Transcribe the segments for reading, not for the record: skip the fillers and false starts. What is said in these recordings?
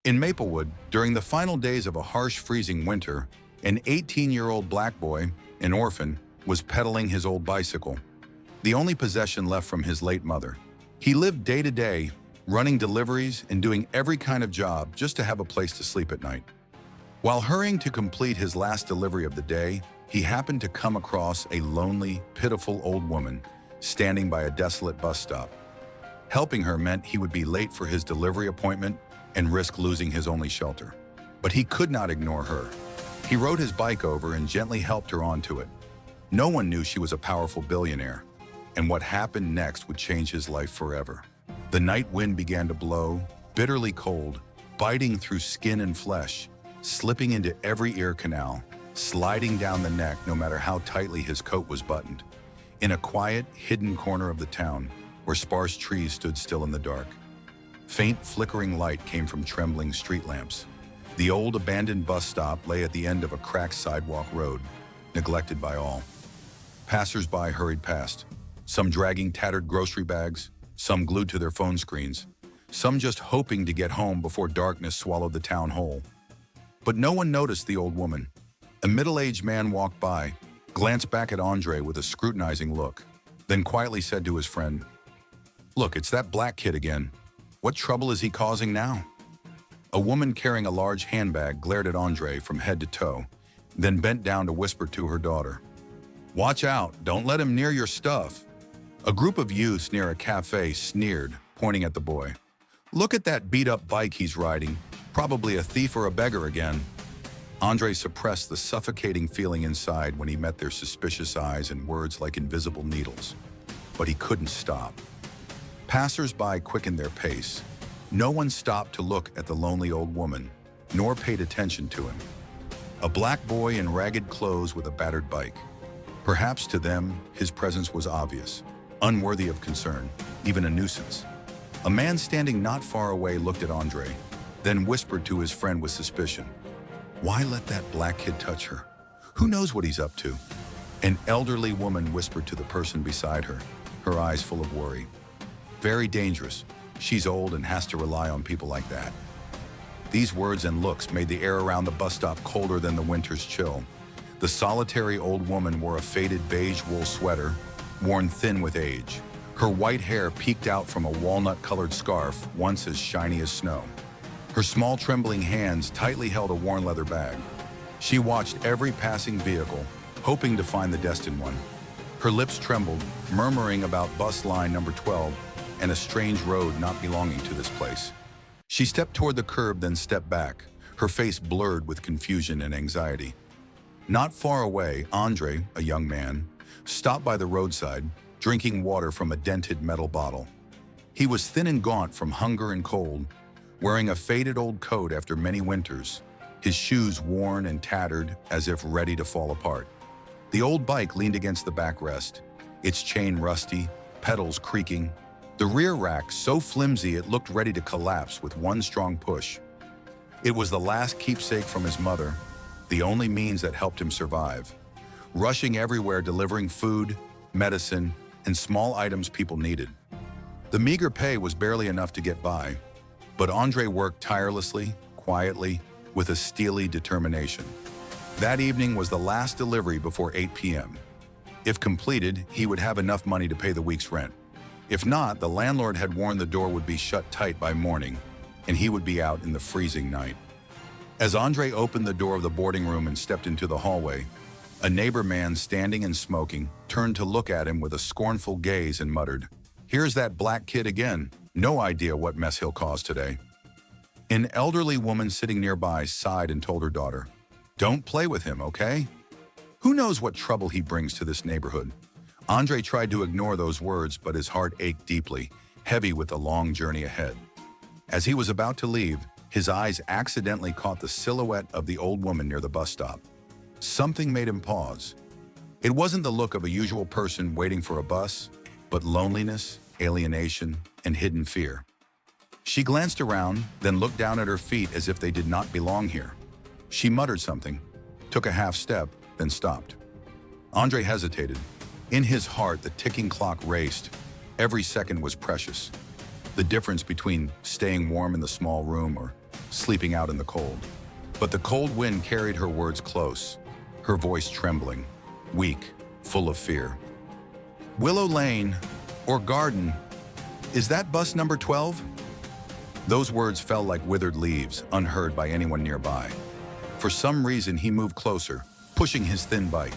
In Maplewood, during the final days of a harsh, freezing winter, an 18-year-old black boy, an orphan, was pedaling his old bicycle, the only possession left from his late mother. He lived day to day, running deliveries and doing every kind of job just to have a place to sleep at night. While hurrying to complete his last delivery of the day, he happened to come across a lonely, pitiful old woman standing by a desolate bus stop. Helping her meant he would be late for his delivery appointment and risk losing his only shelter. But he could not ignore her. He rode his bike over and gently helped her onto it. No one knew she was a powerful billionaire, and what happened next would change his life forever. The night wind began to blow, bitterly cold, biting through skin and flesh, slipping into every ear canal, sliding down the neck no matter how tightly his coat was buttoned. In a quiet, hidden corner of the town, where sparse trees stood still in the dark, faint flickering light came from trembling street lamps. The old abandoned bus stop lay at the end of a cracked sidewalk road, neglected by all. Passersby hurried past, some dragging tattered grocery bags, some glued to their phone screens, some just hoping to get home before darkness swallowed the town whole. But no one noticed the old woman. A middle-aged man walked by, glanced back at Andre with a scrutinizing look, then quietly said to his friend, "Look, it's that black kid again. What trouble is he causing now?" A woman carrying a large handbag glared at Andre from head to toe, then bent down to whisper to her daughter, "Watch out, don't let him near your stuff." A group of youths near a cafe sneered, pointing at the boy. "Look at that beat-up bike he's riding, probably a thief or a beggar again." Andre suppressed the suffocating feeling inside when he met their suspicious eyes and words like invisible needles. But he couldn't stop. Passers-by quickened their pace. No one stopped to look at the lonely old woman, nor paid attention to him. A black boy in ragged clothes with a battered bike. Perhaps to them, his presence was obvious, unworthy of concern, even a nuisance. A man standing not far away looked at Andre, then whispered to his friend with suspicion, "Why let that black kid touch her? Who knows what he's up to?" An elderly woman whispered to the person beside her, her eyes full of worry. "Very dangerous. She's old and has to rely on people like that." These words and looks made the air around the bus stop colder than the winter's chill. The solitary old woman wore a faded beige wool sweater, worn thin with age. Her white hair peeked out from a walnut-colored scarf, once as shiny as snow. Her small trembling hands tightly held a worn leather bag. She watched every passing vehicle, hoping to find the destined one. Her lips trembled, murmuring about bus line number 12 and a strange road not belonging to this place. She stepped toward the curb, then stepped back, her face blurred with confusion and anxiety. Not far away, Andre, a young man, stopped by the roadside, drinking water from a dented metal bottle. He was thin and gaunt from hunger and cold, wearing a faded old coat after many winters, his shoes worn and tattered as if ready to fall apart. The old bike leaned against the backrest, its chain rusty, pedals creaking, the rear rack so flimsy it looked ready to collapse with one strong push. It was the last keepsake from his mother, the only means that helped him survive. Rushing everywhere delivering food, medicine, and small items people needed. The meager pay was barely enough to get by, but Andre worked tirelessly, quietly, with a steely determination. That evening was the last delivery before 8 p.m. If completed, he would have enough money to pay the week's rent. If not, the landlord had warned the door would be shut tight by morning, and he would be out in the freezing night. As Andre opened the door of the boarding room and stepped into the hallway, a neighbor man standing and smoking turned to look at him with a scornful gaze and muttered, "Here's that black kid again. No idea what mess he'll cause today." An elderly woman sitting nearby sighed and told her daughter, "Don't play with him, okay? Who knows what trouble he brings to this neighborhood?" Andre tried to ignore those words, but his heart ached deeply, heavy with the long journey ahead. As he was about to leave, his eyes accidentally caught the silhouette of the old woman near the bus stop. Something made him pause. It wasn't the look of a usual person waiting for a bus, but loneliness, alienation, and hidden fear. She glanced around, then looked down at her feet as if they did not belong here. She muttered something, took a half step, then stopped. Andre hesitated. In his heart, the ticking clock raced. Every second was precious. The difference between staying warm in the small room or sleeping out in the cold. But the cold wind carried her words close, her voice trembling, weak, full of fear. Willow Lane, or Garden, is that bus number 12? Those words fell like withered leaves, unheard by anyone nearby. For some reason, he moved closer, pushing his thin bike.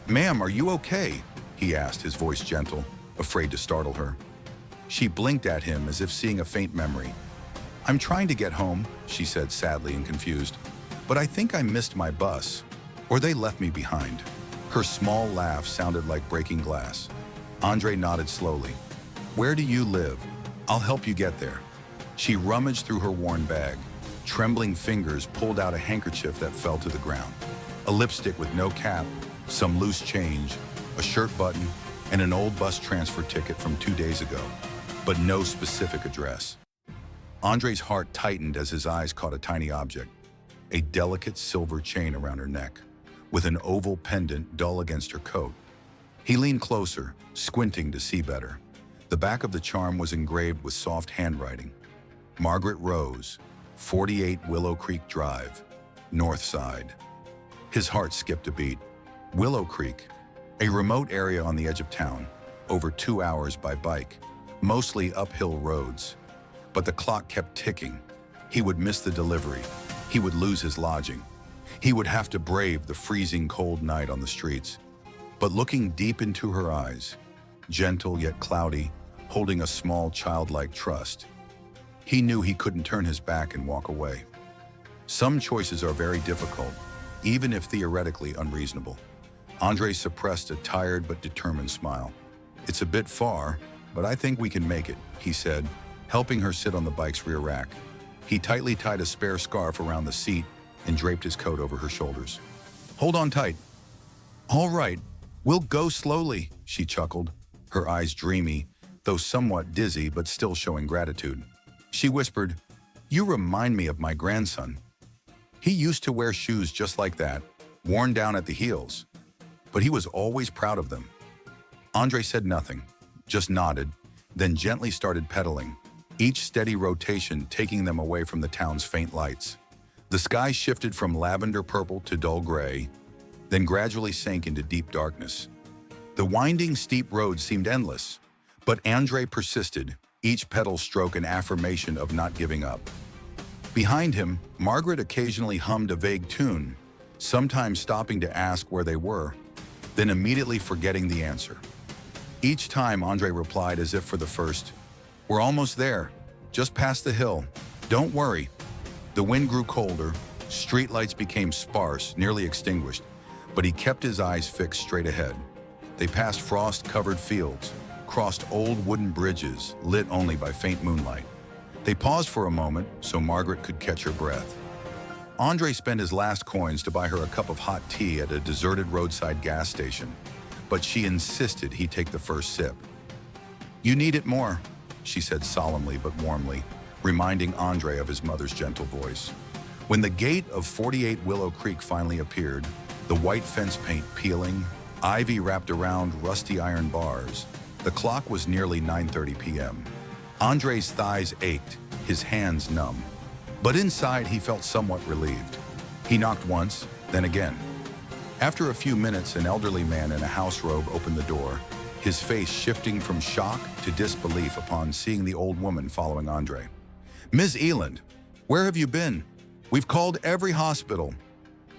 "Ma'am, are you okay?" he asked, his voice gentle, afraid to startle her. She blinked at him as if seeing a faint memory. "I'm trying to get home," she said sadly and confused, "but I think I missed my bus, or they left me behind." Her small laugh sounded like breaking glass. Andre nodded slowly. "Where do you live? I'll help you get there." She rummaged through her worn bag. Trembling fingers pulled out a handkerchief that fell to the ground. A lipstick with no cap, some loose change, a shirt button, and an old bus transfer ticket from 2 days ago, but no specific address. Andre's heart tightened as his eyes caught a tiny object, a delicate silver chain around her neck, with an oval pendant dull against her coat. He leaned closer, squinting to see better. The back of the charm was engraved with soft handwriting. Margaret Rose, 48 Willow Creek Drive, North Side. His heart skipped a beat. Willow Creek, a remote area on the edge of town, over 2 hours by bike, mostly uphill roads. But the clock kept ticking. He would miss the delivery. He would lose his lodging. He would have to brave the freezing cold night on the streets. But looking deep into her eyes, gentle yet cloudy, holding a small childlike trust, he knew he couldn't turn his back and walk away. Some choices are very difficult, even if theoretically unreasonable. Andre suppressed a tired but determined smile. "It's a bit far, but I think we can make it," he said, helping her sit on the bike's rear rack. He tightly tied a spare scarf around the seat and draped his coat over her shoulders. "Hold on tight." "All right, we'll go slowly," she chuckled, her eyes dreamy, though somewhat dizzy but still showing gratitude. She whispered, "You remind me of my grandson. He used to wear shoes just like that, worn down at the heels, but he was always proud of them." Andre said nothing, just nodded, then gently started pedaling, each steady rotation taking them away from the town's faint lights. The sky shifted from lavender purple to dull gray, then gradually sank into deep darkness. The winding, steep road seemed endless, but Andre persisted, each pedal stroke an affirmation of not giving up. Behind him, Margaret occasionally hummed a vague tune, sometimes stopping to ask where they were, then immediately forgetting the answer. Each time Andre replied as if for the first, "We're almost there, just past the hill. Don't worry." The wind grew colder, streetlights became sparse, nearly extinguished, but he kept his eyes fixed straight ahead. They passed frost-covered fields, crossed old wooden bridges lit only by faint moonlight. They paused for a moment so Margaret could catch her breath. Andre spent his last coins to buy her a cup of hot tea at a deserted roadside gas station, but she insisted he take the first sip. "You need it more," she said solemnly but warmly, reminding Andre of his mother's gentle voice. When the gate of 48 Willow Creek finally appeared, the white fence paint peeling, ivy wrapped around rusty iron bars, the clock was nearly 9:30 p.m. Andre's thighs ached, his hands numb. But inside he felt somewhat relieved. He knocked once, then again. After a few minutes, an elderly man in a house robe opened the door, his face shifting from shock to disbelief upon seeing the old woman following Andre. "Ms. Eland, where have you been? We've called every hospital."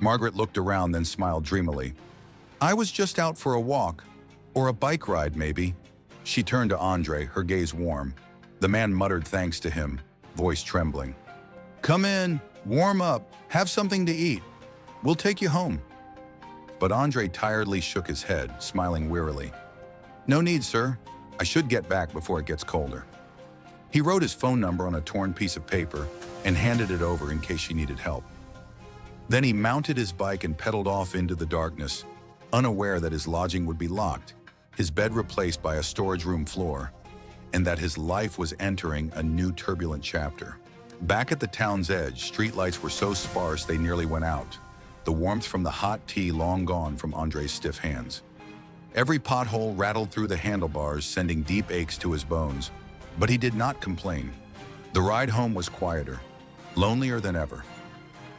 Margaret looked around, then smiled dreamily. "I was just out for a walk, or a bike ride maybe." She turned to Andre, her gaze warm. The man muttered thanks to him, voice trembling. "Come in, warm up, have something to eat. We'll take you home." But Andre tiredly shook his head, smiling wearily. "No need, sir. I should get back before it gets colder." He wrote his phone number on a torn piece of paper and handed it over in case she needed help. Then he mounted his bike and pedaled off into the darkness, unaware that his lodging would be locked, his bed replaced by a storage room floor, and that his life was entering a new turbulent chapter. Back at the town's edge, streetlights were so sparse they nearly went out, the warmth from the hot tea long gone from Andre's stiff hands. Every pothole rattled through the handlebars, sending deep aches to his bones, but he did not complain. The ride home was quieter. lonelier than ever.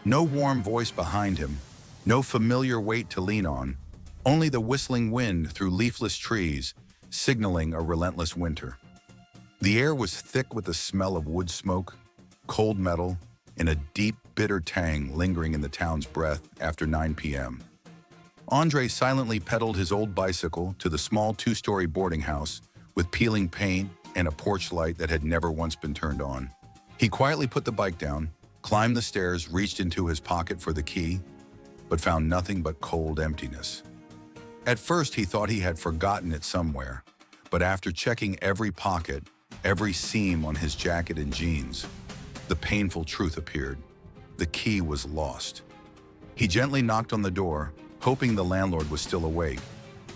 No warm voice behind him, no familiar weight to lean on, only the whistling wind through leafless trees, signaling a relentless winter. The air was thick with the smell of wood smoke, cold metal, and a deep, bitter tang lingering in the town's breath after 9 p.m. Andre silently pedaled his old bicycle to the small two-story boarding house with peeling paint and a porch light that had never once been turned on. He quietly put the bike down, climbed the stairs, reached into his pocket for the key, but found nothing but cold emptiness. At first, he thought he had forgotten it somewhere, but after checking every pocket, every seam on his jacket and jeans, the painful truth appeared. The key was lost. He gently knocked on the door, hoping the landlord was still awake,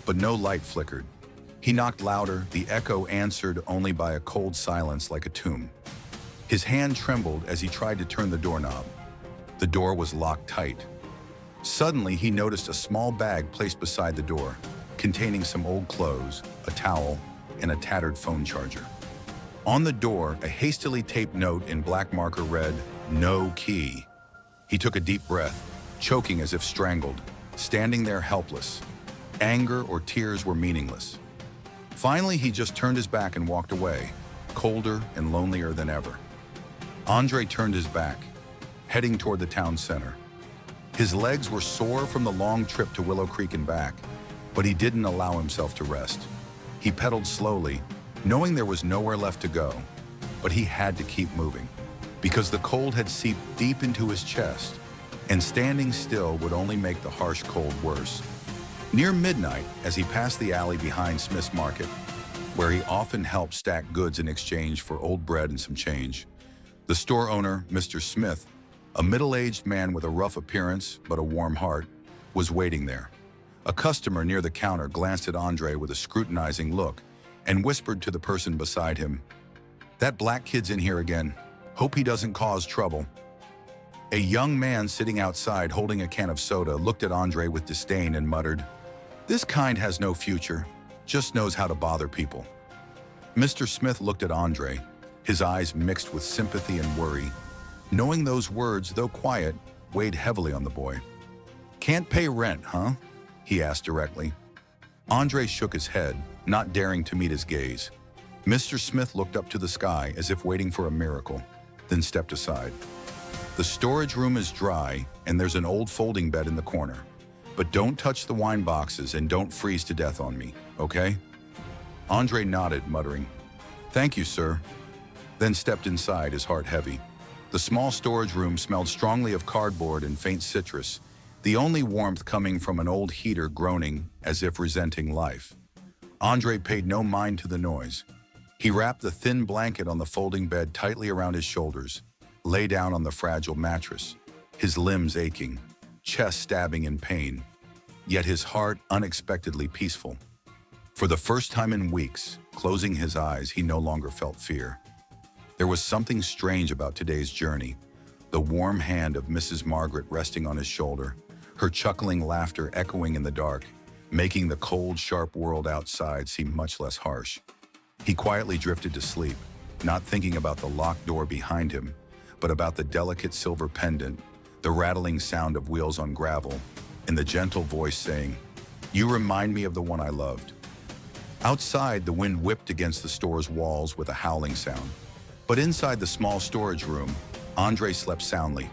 but no light flickered. He knocked louder, the echo answered only by a cold silence like a tomb. His hand trembled as he tried to turn the doorknob. The door was locked tight. Suddenly, he noticed a small bag placed beside the door, containing some old clothes, a towel, and a tattered phone charger. On the door, a hastily taped note in black marker read, "No key." He took a deep breath, choking as if strangled, standing there helpless. Anger or tears were meaningless. Finally, he just turned his back and walked away, colder and lonelier than ever. Andre turned his back, heading toward the town center. His legs were sore from the long trip to Willow Creek and back, but he didn't allow himself to rest. He pedaled slowly, knowing there was nowhere left to go, but he had to keep moving, because the cold had seeped deep into his chest, and standing still would only make the harsh cold worse. Near midnight, as he passed the alley behind Smith's Market, where he often helped stack goods in exchange for old bread and some change, the store owner, Mr. Smith, a middle-aged man with a rough appearance but a warm heart, was waiting there. A customer near the counter glanced at Andre with a scrutinizing look and whispered to the person beside him, "That black kid's in here again. Hope he doesn't cause trouble." A young man sitting outside holding a can of soda looked at Andre with disdain and muttered, "This kind has no future, just knows how to bother people." Mr. Smith looked at Andre, his eyes mixed with sympathy and worry, knowing those words, though quiet, weighed heavily on the boy. "Can't pay rent, huh?" he asked directly. Andre shook his head, not daring to meet his gaze. Mr. Smith looked up to the sky as if waiting for a miracle, then stepped aside. "The storage room is dry, and there's an old folding bed in the corner. But don't touch the wine boxes and don't freeze to death on me, okay?" Andre nodded, muttering, "Thank you, sir," then stepped inside, his heart heavy. The small storage room smelled strongly of cardboard and faint citrus, the only warmth coming from an old heater groaning as if resenting life. Andre paid no mind to the noise. He wrapped the thin blanket on the folding bed tightly around his shoulders, lay down on the fragile mattress, his limbs aching, chest stabbing in pain, yet his heart unexpectedly peaceful. For the first time in weeks, closing his eyes, he no longer felt fear. There was something strange about today's journey, the warm hand of Mrs. Margaret resting on his shoulder, her chuckling laughter echoing in the dark, making the cold, sharp world outside seem much less harsh. He quietly drifted to sleep, not thinking about the locked door behind him, but about the delicate silver pendant, the rattling sound of wheels on gravel, and the gentle voice saying, "You remind me of the one I loved." Outside, the wind whipped against the store's walls with a howling sound. But inside the small storage room, Andre slept soundly,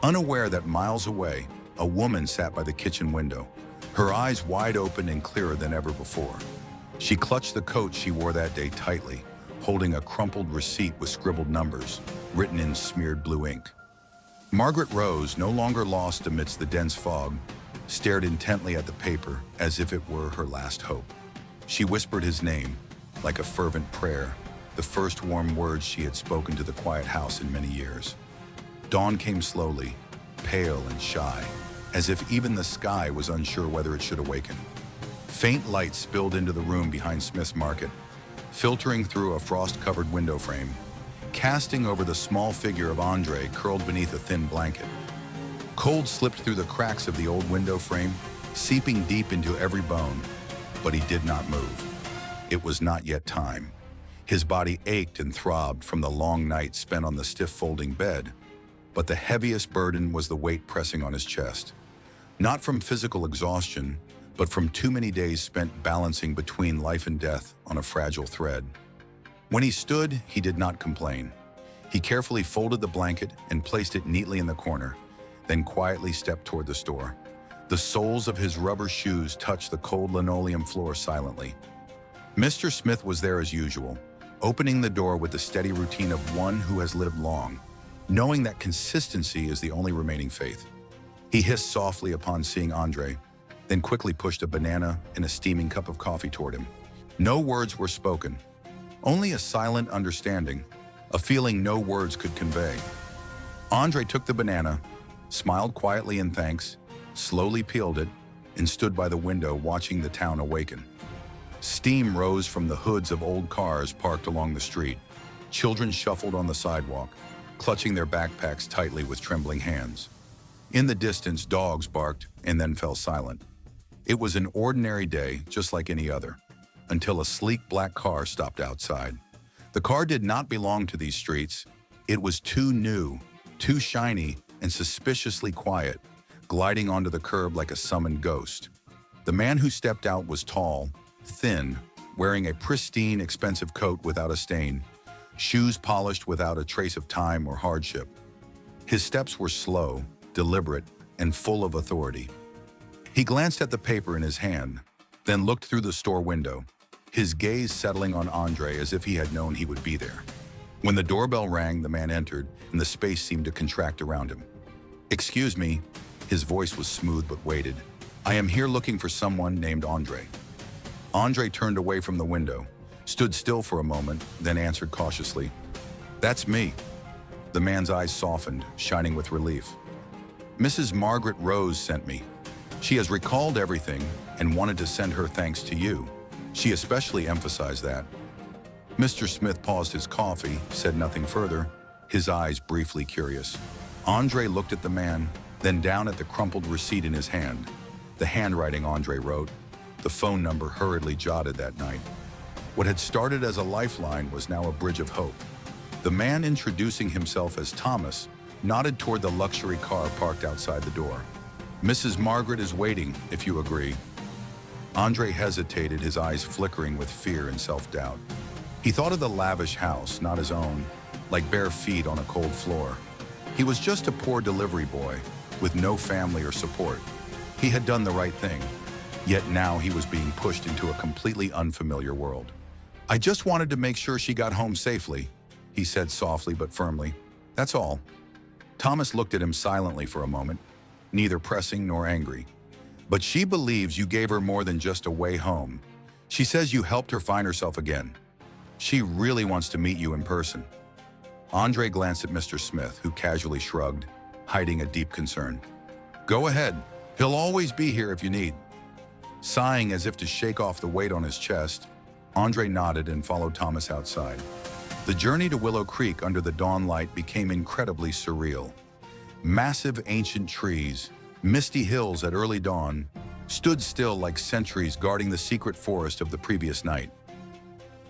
unaware that miles away, a woman sat by the kitchen window, her eyes wide open and clearer than ever before. She clutched the coat she wore that day tightly, holding a crumpled receipt with scribbled numbers, written in smeared blue ink. Margaret Rose, no longer lost amidst the dense fog, stared intently at the paper as if it were her last hope. She whispered his name, like a fervent prayer, the first warm words she had spoken to the quiet house in many years. Dawn came slowly, pale and shy, as if even the sky was unsure whether it should awaken. Faint light spilled into the room behind Smith's Market, filtering through a frost-covered window frame, casting over the small figure of Andre curled beneath a thin blanket. Cold slipped through the cracks of the old window frame, seeping deep into every bone, but he did not move. It was not yet time. His body ached and throbbed from the long night spent on the stiff folding bed, but the heaviest burden was the weight pressing on his chest. Not from physical exhaustion, but from too many days spent balancing between life and death on a fragile thread. When he stood, he did not complain. He carefully folded the blanket and placed it neatly in the corner, then quietly stepped toward the store. The soles of his rubber shoes touched the cold linoleum floor silently. Mr. Smith was there as usual, opening the door with the steady routine of one who has lived long, knowing that consistency is the only remaining faith. He hissed softly upon seeing Andre, then quickly pushed a banana and a steaming cup of coffee toward him. No words were spoken, only a silent understanding, a feeling no words could convey. Andre took the banana, smiled quietly in thanks, slowly peeled it, and stood by the window watching the town awaken. Steam rose from the hoods of old cars parked along the street. Children shuffled on the sidewalk, clutching their backpacks tightly with trembling hands. In the distance, dogs barked and then fell silent. It was an ordinary day, just like any other, until a sleek black car stopped outside. The car did not belong to these streets. It was too new, too shiny, and suspiciously quiet, gliding onto the curb like a summoned ghost. The man who stepped out was tall, thin, wearing a pristine, expensive coat without a stain, shoes polished without a trace of time or hardship. His steps were slow, deliberate, and full of authority. He glanced at the paper in his hand, then looked through the store window, his gaze settling on Andre as if he had known he would be there. When the doorbell rang, the man entered, and the space seemed to contract around him. "Excuse me," his voice was smooth but weighted. "I am here looking for someone named Andre." Andre turned away from the window, stood still for a moment, then answered cautiously, "That's me." The man's eyes softened, shining with relief. "Mrs. Margaret Rose sent me. She has recalled everything and wanted to send her thanks to you. She especially emphasized that." Mr. Smith paused his coffee, said nothing further, his eyes briefly curious. Andre looked at the man, then down at the crumpled receipt in his hand. The handwriting Andre wrote, the phone number hurriedly jotted that night. What had started as a lifeline was now a bridge of hope. The man introducing himself as Thomas nodded toward the luxury car parked outside the door. "Mrs. Margaret is waiting, if you agree." Andre hesitated, his eyes flickering with fear and self-doubt. He thought of the lavish house, not his own, like bare feet on a cold floor. He was just a poor delivery boy, with no family or support. He had done the right thing, yet now he was being pushed into a completely unfamiliar world. "I just wanted to make sure she got home safely," he said softly but firmly. "That's all." Thomas looked at him silently for a moment, neither pressing nor angry. "But she believes you gave her more than just a way home. She says you helped her find herself again. She really wants to meet you in person." Andre glanced at Mr. Smith, who casually shrugged, hiding a deep concern. "Go ahead. He'll always be here if you need." Sighing as if to shake off the weight on his chest, Andre nodded and followed Thomas outside. The journey to Willow Creek under the dawn light became incredibly surreal. Massive ancient trees, misty hills at early dawn, stood still like sentries guarding the secret forest of the previous night.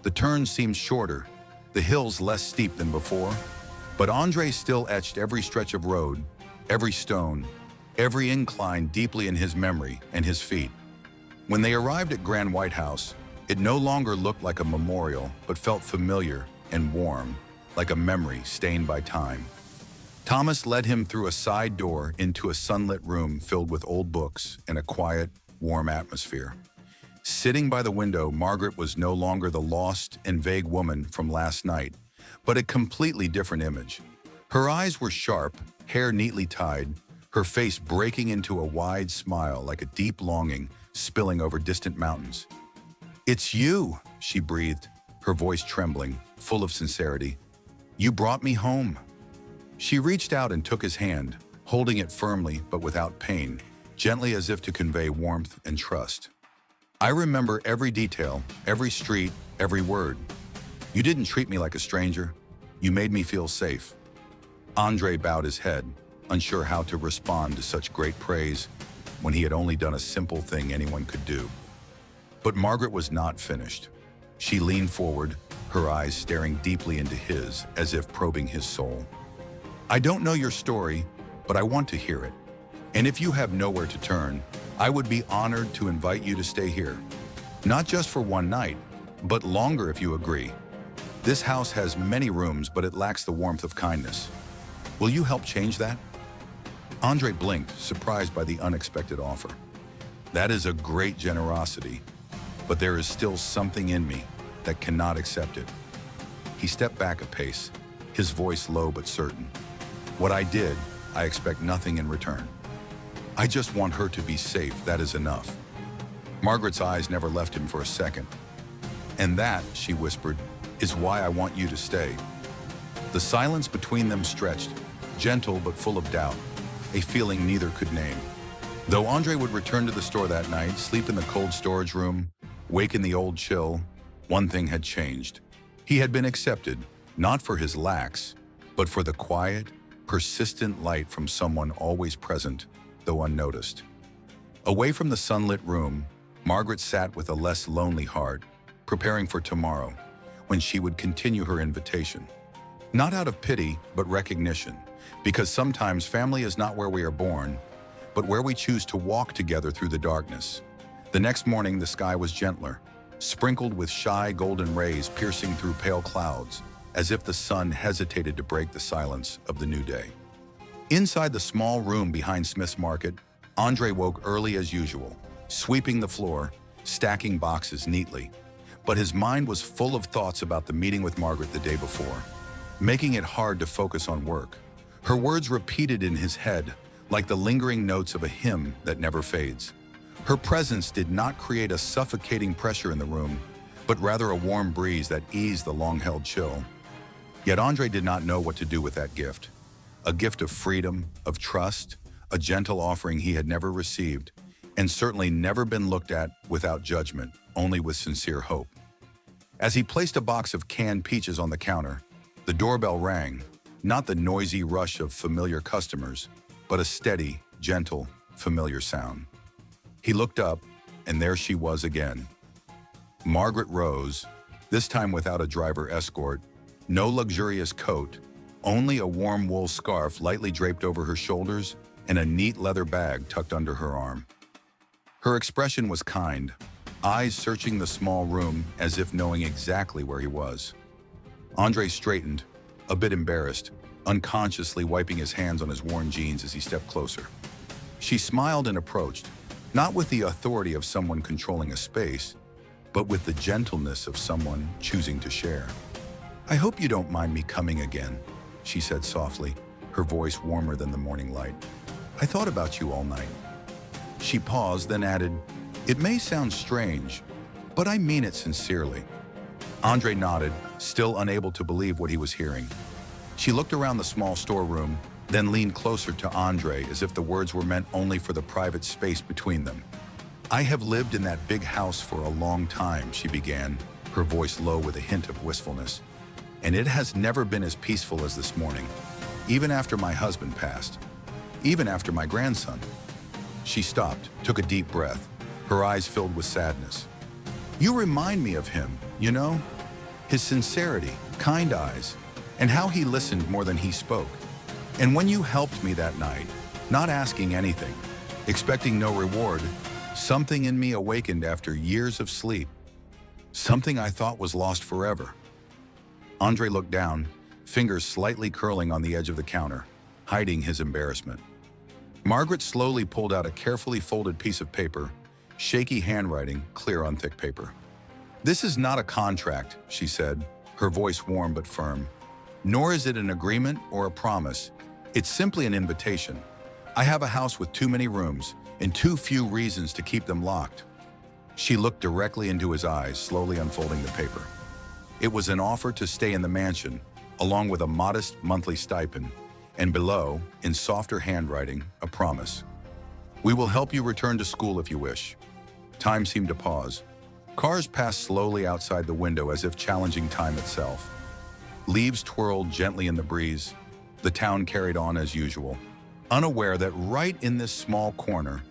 The turns seemed shorter, the hills less steep than before, but Andre still etched every stretch of road, every stone, every incline deeply in his memory and his feet. When they arrived at Grand White House, it no longer looked like a memorial, but felt familiar and warm, like a memory stained by time. Thomas led him through a side door into a sunlit room filled with old books and a quiet, warm atmosphere. Sitting by the window, Margaret was no longer the lost and vague woman from last night, but a completely different image. Her eyes were sharp, hair neatly tied, her face breaking into a wide smile like a deep longing spilling over distant mountains. "It's you," she breathed, her voice trembling, full of sincerity. "You brought me home." She reached out and took his hand, holding it firmly but without pain, gently as if to convey warmth and trust. "I remember every detail, every street, every word. You didn't treat me like a stranger. You made me feel safe." Andre bowed his head, unsure how to respond to such great praise when he had only done a simple thing anyone could do. But Margaret was not finished. She leaned forward, her eyes staring deeply into his as if probing his soul. I don't know your story, but I want to hear it. And if you have nowhere to turn, I would be honored to invite you to stay here. Not just for one night, but longer if you agree. This house has many rooms, but it lacks the warmth of kindness. Will you help change that? Andre blinked, surprised by the unexpected offer. That is a great generosity, but there is still something in me that cannot accept it. He stepped back a pace, his voice low but certain. What I did, I expect nothing in return. I just want her to be safe, that is enough. Margaret's eyes never left him for a second. And that, she whispered, is why I want you to stay. The silence between them stretched, gentle but full of doubt, a feeling neither could name. Though Andre would return to the store that night, sleep in the cold storage room, wake in the old chill, one thing had changed. He had been accepted, not for his lacks, but for the quiet, persistent light from someone always present, though unnoticed. Away from the sunlit room, Margaret sat with a less lonely heart, preparing for tomorrow, when she would continue her invitation. Not out of pity, but recognition, because sometimes family is not where we are born, but where we choose to walk together through the darkness. The next morning, the sky was gentler, sprinkled with shy golden rays piercing through pale clouds, as if the sun hesitated to break the silence of the new day. Inside the small room behind Smith's Market, Andre woke early as usual, sweeping the floor, stacking boxes neatly. But his mind was full of thoughts about the meeting with Margaret the day before, making it hard to focus on work. Her words repeated in his head, like the lingering notes of a hymn that never fades. Her presence did not create a suffocating pressure in the room, but rather a warm breeze that eased the long-held chill. Yet Andre did not know what to do with that gift. A gift of freedom, of trust, a gentle offering he had never received, and certainly never been looked at without judgment, only with sincere hope. As he placed a box of canned peaches on the counter, the doorbell rang, not the noisy rush of familiar customers, but a steady, gentle, familiar sound. He looked up, and there she was again. Margaret Rose, this time without a driver escort, no luxurious coat, only a warm wool scarf lightly draped over her shoulders and a neat leather bag tucked under her arm. Her expression was kind, eyes searching the small room as if knowing exactly where he was. Andre straightened, a bit embarrassed, unconsciously wiping his hands on his worn jeans as he stepped closer. She smiled and approached, not with the authority of someone controlling a space, but with the gentleness of someone choosing to share. "I hope you don't mind me coming again," she said softly, her voice warmer than the morning light. "I thought about you all night." She paused, then added, "It may sound strange, but I mean it sincerely." Andre nodded, still unable to believe what he was hearing. She looked around the small storeroom, then leaned closer to Andre as if the words were meant only for the private space between them. "I have lived in that big house for a long time," she began, her voice low with a hint of wistfulness. "And it has never been as peaceful as this morning, even after my husband passed, even after my grandson." She stopped, took a deep breath, her eyes filled with sadness. "You remind me of him, you know? His sincerity, kind eyes, and how he listened more than he spoke. And when you helped me that night, not asking anything, expecting no reward, something in me awakened after years of sleep. Something I thought was lost forever." Andre looked down, fingers slightly curling on the edge of the counter, hiding his embarrassment. Margaret slowly pulled out a carefully folded piece of paper, shaky handwriting, clear on thick paper. "This is not a contract," she said, her voice warm but firm. "Nor is it an agreement or a promise. It's simply an invitation. I have a house with too many rooms and too few reasons to keep them locked." She looked directly into his eyes, slowly unfolding the paper. It was an offer to stay in the mansion, along with a modest monthly stipend, and below, in softer handwriting, a promise. "We will help you return to school if you wish." Time seemed to pause. Cars passed slowly outside the window as if challenging time itself. Leaves twirled gently in the breeze. The town carried on as usual, unaware that right in this small corner,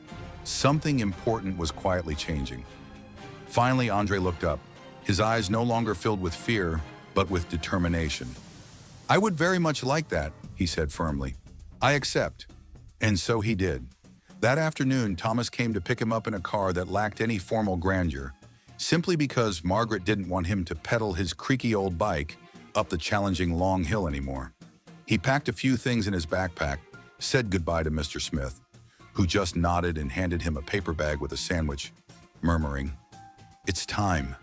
something important was quietly changing. Finally, Andre looked up, his eyes no longer filled with fear, but with determination. "I would very much like that," he said firmly. "I accept." And so he did. That afternoon, Thomas came to pick him up in a car that lacked any formal grandeur, simply because Margaret didn't want him to pedal his creaky old bike up the challenging long hill anymore. He packed a few things in his backpack, said goodbye to Mr. Smith, who just nodded and handed him a paper bag with a sandwich, murmuring, "It's time."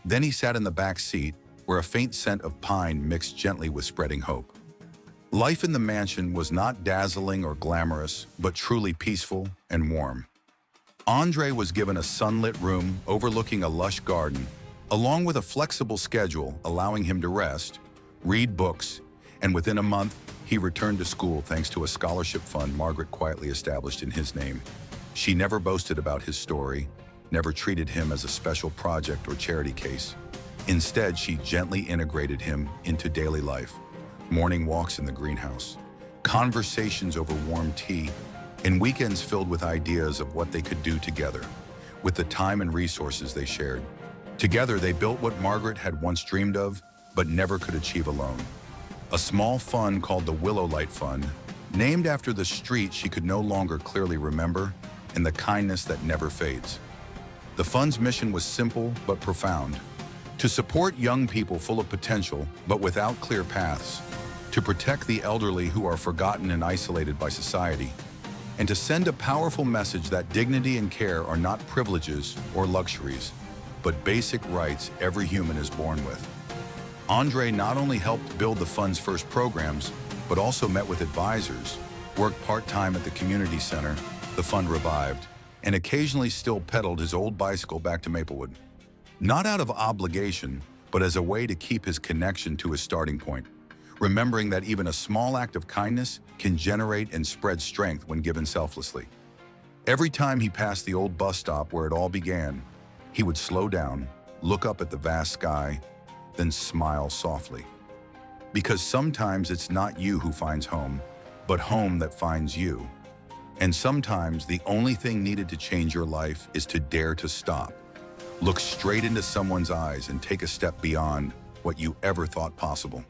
Then he sat in the back seat, where a faint scent of pine mixed gently with spreading hope. Life in the mansion was not dazzling or glamorous, but truly peaceful and warm. Andre was given a sunlit room overlooking a lush garden, along with a flexible schedule allowing him to rest, read books, and within a month, he returned to school thanks to a scholarship fund Margaret quietly established in his name. She never boasted about his story, never treated him as a special project or charity case. Instead, she gently integrated him into daily life. Morning walks in the greenhouse, conversations over warm tea, and weekends filled with ideas of what they could do together, with the time and resources they shared. Together, they built what Margaret had once dreamed of, but never could achieve alone. A small fund called the Willow Light Fund, named after the street she could no longer clearly remember, and the kindness that never fades. The fund's mission was simple but profound: to support young people full of potential but without clear paths, to protect the elderly who are forgotten and isolated by society, and to send a powerful message that dignity and care are not privileges or luxuries, but basic rights every human is born with. Andre not only helped build the fund's first programs, but also met with advisors, worked part-time at the community center the fund revived, and occasionally still pedaled his old bicycle back to Maplewood. Not out of obligation, but as a way to keep his connection to his starting point, remembering that even a small act of kindness can generate and spread strength when given selflessly. Every time he passed the old bus stop where it all began, he would slow down, look up at the vast sky, then smile softly. Because sometimes it's not you who finds home, but home that finds you. And sometimes the only thing needed to change your life is to dare to stop. Look straight into someone's eyes and take a step beyond what you ever thought possible.